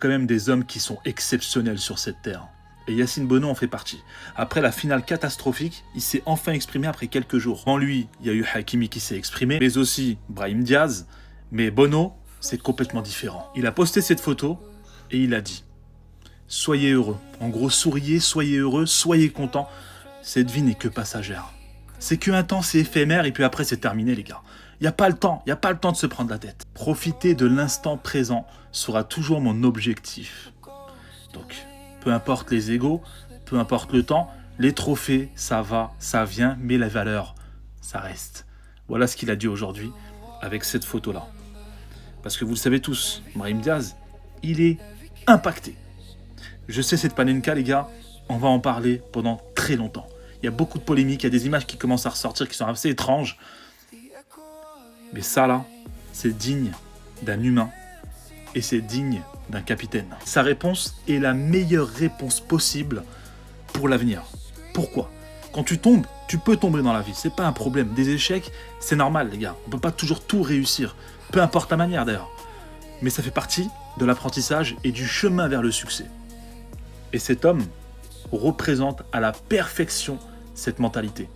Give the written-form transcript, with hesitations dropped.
quand même des hommes qui sont exceptionnels sur cette terre. Et Yacine Bono en fait partie. Après la finale catastrophique, il s'est enfin exprimé après quelques jours. En lui, il y a eu Hakimi qui s'est exprimé, mais aussi Brahim Diaz. Mais Bono, c'est complètement différent. Il a posté cette photo et il a dit « Soyez heureux ». En gros, souriez, soyez heureux, soyez contents. Cette vie n'est que passagère. C'est qu'un temps, c'est éphémère et puis après, c'est terminé, les gars. Il n'y a pas le temps, il n'y a pas le temps de se prendre la tête. Profiter de l'instant présent sera toujours mon objectif. Donc, peu importe les égos, peu importe le temps, les trophées, ça va, ça vient, mais la valeur, ça reste. Voilà ce qu'il a dit aujourd'hui avec cette photo-là. Parce que vous le savez tous, Brahim Diaz, il est impacté. Je sais cette panenka, les gars, on va en parler pendant très longtemps. Il y a beaucoup de polémiques, il y a des images qui commencent à ressortir qui sont assez étranges. Mais ça là, c'est digne d'un humain et c'est digne d'un capitaine. Sa réponse est la meilleure réponse possible pour l'avenir. Pourquoi ? Quand tu tombes, tu peux tomber dans la vie, c'est pas un problème. Des échecs, c'est normal les gars, on peut pas toujours tout réussir, peu importe ta manière d'ailleurs. Mais ça fait partie de l'apprentissage et du chemin vers le succès. Et cet homme représente à la perfection cette mentalité.